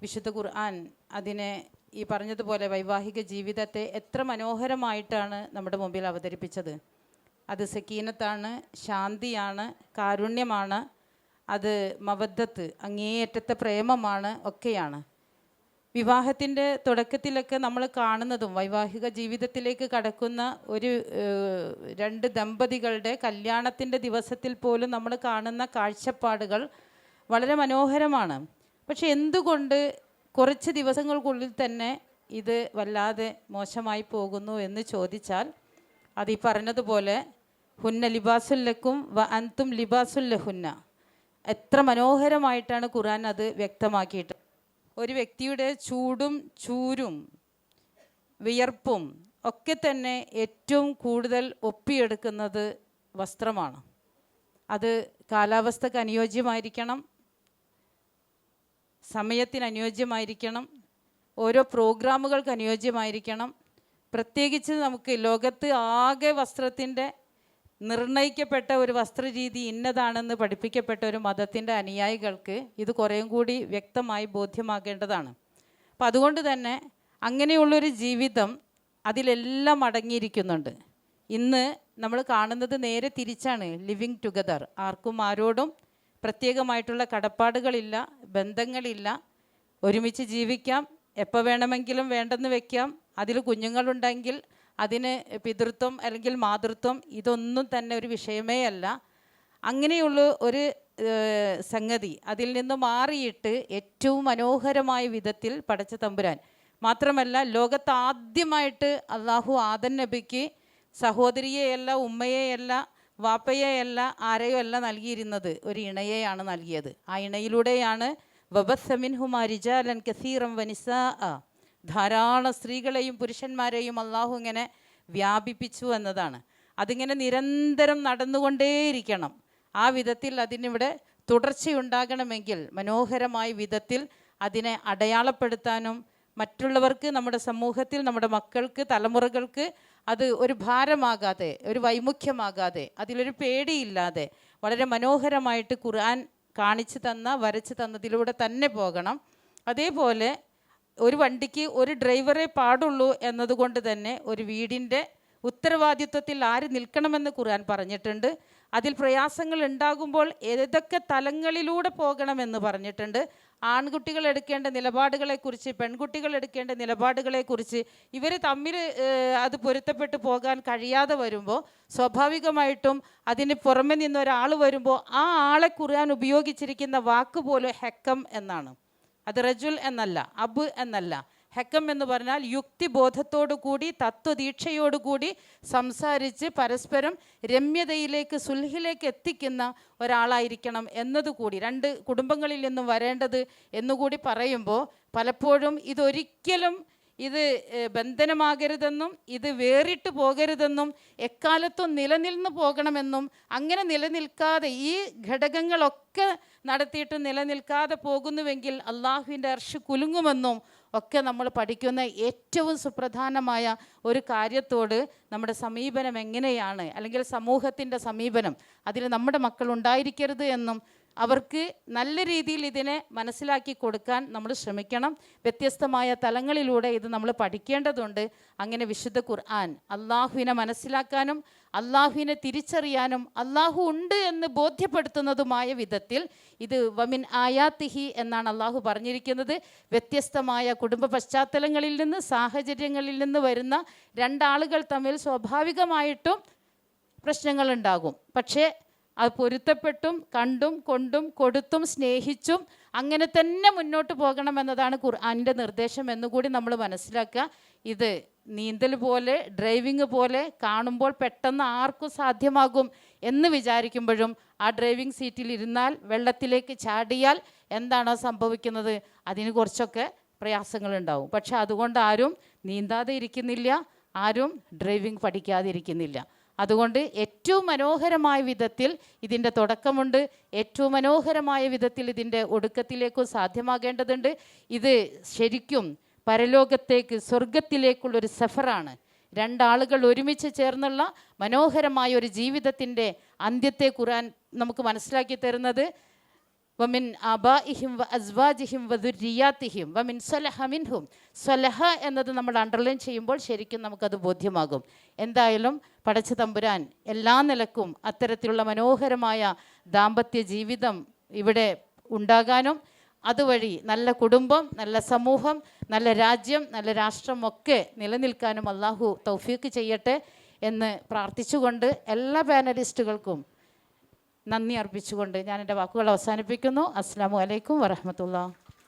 വിശുദ്ധ ഖുർആൻ അതിനെ ഈ പറഞ്ഞതുപോലെ വൈവാഹിക ജീവിതത്തെ എത്ര മനോഹരമായിട്ടാണ് നമ്മുടെ മുമ്പിൽ അവതരിപ്പിച്ചത്. അത് സക്കീനത്താണ്, ശാന്തിയാണ്, കാരുണ്യമാണ്, അത് മവദ്ദത്ത് അങ്ങേയറ്റത്തെ പ്രേമമാണ്, ഒക്കെയാണ്. വിവാഹത്തിൻ്റെ തുടക്കത്തിലൊക്കെ നമ്മൾ കാണുന്നതും വൈവാഹിക ജീവിതത്തിലേക്ക് കടക്കുന്ന ഒരു രണ്ട് ദമ്പതികളുടെ കല്യാണത്തിൻ്റെ ദിവസത്തിൽ പോലും നമ്മൾ കാണുന്ന കാഴ്ചപ്പാടുകൾ വളരെ മനോഹരമാണ്. പക്ഷെ എന്തുകൊണ്ട് കുറച്ച് ദിവസങ്ങൾക്കുള്ളിൽ തന്നെ ഇത് വല്ലാതെ മോശമായി പോകുന്നു എന്ന് ചോദിച്ചാൽ, അത് ഈ പറഞ്ഞതുപോലെ ഹുന്ന ലിബാസുല്ലക്കും വ അൻതും ലിബാസുല്ലഹുന്ന, എത്ര മനോഹരമായിട്ടാണ് ഖുർആൻ അത് വ്യക്തമാക്കിയിട്ട്. ഒരു വ്യക്തിയുടെ ചൂടും ചൂരും വിയർപ്പും ഒക്കെ തന്നെ ഏറ്റവും കൂടുതൽ ഒപ്പിയെടുക്കുന്നത് വസ്ത്രമാണ്. അത് കാലാവസ്ഥക്ക് അനുയോജ്യമായിരിക്കണം, സമയത്തിന് അനുയോജ്യമായിരിക്കണം, ഓരോ പ്രോഗ്രാമുകൾക്ക് അനുയോജ്യമായിരിക്കണം. പ്രത്യേകിച്ച് നമുക്ക് ലോകത്ത് ആകെ വസ്ത്രത്തിൻ്റെ നിർണയിക്കപ്പെട്ട ഒരു വസ്ത്രരീതി ഇന്നതാണെന്ന് പഠിപ്പിക്കപ്പെട്ട ഒരു മതത്തിൻ്റെ അനുയായികൾക്ക് ഇത് കുറേയും കൂടി വ്യക്തമായി ബോധ്യമാകേണ്ടതാണ്. അപ്പം അതുകൊണ്ട് തന്നെ അങ്ങനെയുള്ളൊരു ജീവിതം അതിലെല്ലാം അടങ്ങിയിരിക്കുന്നുണ്ട്. ഇന്ന് നമ്മൾ കാണുന്നത് നേരെ തിരിച്ചാണ്. ലിവിങ് ടുഗദർ, ആർക്കും ആരോടും പ്രത്യേകമായിട്ടുള്ള കടപ്പാടുകളില്ല, ബന്ധങ്ങളില്ല, ഒരുമിച്ച് ജീവിക്കാം, എപ്പോൾ വേണമെങ്കിലും വേണ്ടെന്ന് വെക്കാം. അതിൽ കുഞ്ഞുങ്ങളുണ്ടെങ്കിൽ അതിന് പിതൃത്വം അല്ലെങ്കിൽ മാതൃത്വം ഇതൊന്നും തന്നെ ഒരു വിഷയമേ അല്ല. അങ്ങനെയുള്ള ഒരു സംഗതി അതിൽ നിന്ന് മാറിയിട്ട് ഏറ്റവും മനോഹരമായ വിധത്തിൽ പടച്ച തമ്പുരാൻ, മാത്രമല്ല ലോകത്ത് ആദ്യമായിട്ട് അള്ളാഹു ആദം നബിക്ക് സഹോദരിയെയല്ല, ഉമ്മയെയല്ല, വാപ്പയെയല്ല, ആരെയോ അല്ല നൽകിയിരുന്നത്, ഒരു ഇണയെയാണ് നൽകിയത്. ആ ഇണയിലൂടെയാണ് വബസ്സ മിൻഹുമാ റിജാലൻ കസീറൻ വനിസാഅ, ധാരാളം സ്ത്രീകളെയും പുരുഷന്മാരെയും അള്ളാഹു ഇങ്ങനെ വ്യാപിപ്പിച്ചു എന്നതാണ്. അതിങ്ങനെ നിരന്തരം നടന്നുകൊണ്ടേയിരിക്കണം. ആ വിധത്തിൽ അതിനിവിടെ തുടർച്ചയുണ്ടാകണമെങ്കിൽ മനോഹരമായ വിധത്തിൽ അതിനെ അടയാളപ്പെടുത്താനും മറ്റുള്ളവർക്ക്, നമ്മുടെ സമൂഹത്തിൽ, നമ്മുടെ മക്കൾക്ക്, തലമുറകൾക്ക് അത് ഒരു ഭാരമാകാതെ, ഒരു വൈമുഖ്യമാകാതെ, അതിലൊരു പേടിയില്ലാതെ വളരെ മനോഹരമായിട്ട് ഖുർആൻ കാണിച്ചു തന്ന, വരച്ചു തന്നതിലൂടെ തന്നെ പോകണം. അതേപോലെ ഒരു വണ്ടിക്ക് ഒരു ഡ്രൈവറെ പാടുള്ളൂ എന്നതുകൊണ്ട് തന്നെ ഒരു വീടിൻ്റെ ഉത്തരവാദിത്വത്തിൽ ആര് നിൽക്കണമെന്ന് ഖുർആൻ പറഞ്ഞിട്ടുണ്ട്. അതിൽ പ്രയാസങ്ങൾ ഉണ്ടാകുമ്പോൾ ഏതൊക്കെ തലങ്ങളിലൂടെ പോകണമെന്ന് പറഞ്ഞിട്ടുണ്ട്. ആൺകുട്ടികൾ എടുക്കേണ്ട നിലപാടുകളെക്കുറിച്ച്, പെൺകുട്ടികൾ എടുക്കേണ്ട നിലപാടുകളെക്കുറിച്ച്, ഇവർ തമ്മിൽ അത് പൊരുത്തപ്പെട്ട് പോകാൻ കഴിയാതെ വരുമ്പോൾ സ്വാഭാവികമായിട്ടും അതിന് പുറമെ നിന്ന് ഒരാൾ വരുമ്പോൾ ആ ആളെ ഖുർആൻ ഉപയോഗിച്ചിരിക്കുന്ന വാക്ക് പോലും ഹെക്കം എന്നാണ്. അത് റജുൽ എന്നല്ല, അബ് എന്നല്ല. ഹെക്കം എന്ന് പറഞ്ഞാൽ യുക്തിബോധത്തോടു കൂടി, തത്വദീക്ഷയോടുകൂടി സംസാരിച്ച് പരസ്പരം രമ്യതയിലേക്ക്, സുൽഹിലേക്ക് എത്തിക്കുന്ന ഒരാളായിരിക്കണം എന്നതുകൂടി, രണ്ട് കുടുംബങ്ങളിൽ നിന്നും വരേണ്ടത് എന്നുകൂടി പറയുമ്പോൾ പലപ്പോഴും ഇതൊരിക്കലും ഇത് ബന്ധനമാകരുതെന്നും ഇത് വേറിട്ട് പോകരുതെന്നും എക്കാലത്തും നിലനിന്ന് പോകണമെന്നും, അങ്ങനെ നിലനിൽക്കാതെ ഈ ഘടകങ്ങളൊക്കെ നടത്തിയിട്ട് നിലനിൽക്കാതെ പോകുന്നുവെങ്കിൽ അള്ളാഹുവിൻ്റെ അർശ് കുലുങ്ങുമെന്നും ഒക്കെ നമ്മൾ പഠിക്കുന്ന ഏറ്റവും സുപ്രധാനമായ ഒരു കാര്യത്തോട് നമ്മുടെ സമീപനം എങ്ങനെയാണ്, അല്ലെങ്കിൽ സമൂഹത്തിൻ്റെ സമീപനം, അതിൽ നമ്മുടെ മക്കൾ ഉണ്ടായിരിക്കരുത് എന്നും അവർക്ക് നല്ല രീതിയിൽ ഇതിനെ മനസ്സിലാക്കി കൊടുക്കാൻ നമ്മൾ ശ്രമിക്കണം. വ്യത്യസ്തമായ തലങ്ങളിലൂടെ ഇത് നമ്മൾ പഠിക്കേണ്ടതുണ്ട്. അങ്ങനെ വിശുദ്ധ ഖുർആൻ അള്ളാഹുവിനെ മനസ്സിലാക്കാനും അള്ളാഹുവിനെ തിരിച്ചറിയാനും അള്ളാഹു ഉണ്ട് എന്ന് ബോധ്യപ്പെടുത്തുന്നതുമായ വിധത്തിൽ ഇത് വമിൻ ആയാത്തിഹി എന്നാണ് അള്ളാഹു പറഞ്ഞിരിക്കുന്നത്. വ്യത്യസ്തമായ കുടുംബ പശ്ചാത്തലങ്ങളിൽ നിന്ന്, സാഹചര്യങ്ങളിൽ നിന്ന് വരുന്ന രണ്ടാളുകൾ തമ്മിൽ സ്വാഭാവികമായിട്ടും പ്രശ്നങ്ങളുണ്ടാകും. പക്ഷേ അത് പൊരുത്തപ്പെട്ടും കണ്ടും കൊണ്ടും കൊടുത്തും സ്നേഹിച്ചും അങ്ങനെ തന്നെ മുന്നോട്ട് പോകണമെന്നതാണ് ഖുർആനിൻ്റെ നിർദ്ദേശം എന്നുകൂടി നമ്മൾ മനസ്സിലാക്കുക. ഇത് നീന്തൽ പോലെ, ഡ്രൈവിംഗ് പോലെ കാണുമ്പോൾ പെട്ടെന്ന് ആർക്കും സാധ്യമാകും എന്ന് വിചാരിക്കുമ്പോഴും ആ ഡ്രൈവിംഗ് സീറ്റിൽ ഇരുന്നാൽ വെള്ളത്തിലേക്ക് ചാടിയാൽ എന്താണോ സംഭവിക്കുന്നത്, അതിന് കുറച്ചൊക്കെ പ്രയാസങ്ങളുണ്ടാവും. പക്ഷെ അതുകൊണ്ട് ആരും നീന്താതെ ഇരിക്കുന്നില്ല, ആരും ഡ്രൈവിംഗ് പഠിക്കാതെ ഇരിക്കുന്നില്ല. അതുകൊണ്ട് ഏറ്റവും മനോഹരമായ വിധത്തിൽ ഇതിൻ്റെ തുടക്കമുണ്ട്, ഏറ്റവും മനോഹരമായ വിധത്തിൽ ഇതിൻ്റെ ഒടുക്കത്തിലേക്കും സാധ്യമാകേണ്ടതുണ്ട്. ഇത് ശരിക്കും പരലോകത്തേക്ക്, സ്വർഗത്തിലേക്കുള്ളൊരു സഫറാണ്. രണ്ടാളുകൾ ഒരുമിച്ച് ചേർന്നുള്ള മനോഹരമായ ഒരു ജീവിതത്തിൻ്റെ അന്ത്യത്തെ ഖുർആൻ നമുക്ക് മനസ്സിലാക്കി തരുന്നത്. വമിൻ ആബാഇഹിം വ അസ്വാജിഹിം വ ദുർരിയാത്തിഹിം വമിൻ സ്വലഹ മിൻഹും. സ്വലഹ എന്നത് നമ്മൾ അണ്ടർലൈൻ ചെയ്യുമ്പോൾ ശരിക്കും നമുക്കത് ബോധ്യമാകും. എന്തായാലും പടച്ച തമ്പുരാൻ എല്ലാ നിലക്കും അത്തരത്തിലുള്ള മനോഹരമായ ദാമ്പത്യ ജീവിതം ഇവിടെ ഉണ്ടാകാനും അതുവഴി നല്ല കുടുംബം, നല്ല സമൂഹം, നല്ല രാജ്യം, നല്ല രാഷ്ട്രം ഒക്കെ നിലനിൽക്കാനും അള്ളാഹു തൗഫീക്ക് ചെയ്യട്ടെ എന്ന് പ്രാർത്ഥിച്ചുകൊണ്ട് എല്ലാ പാനലിസ്റ്റുകൾക്കും നന്ദി അർപ്പിച്ചുകൊണ്ട് ഞാൻ എൻ്റെ വാക്കുകൾ അവസാനിപ്പിക്കുന്നു. അസ്സലാമു അലൈക്കും വറഹ്മത്തുള്ളാഹി.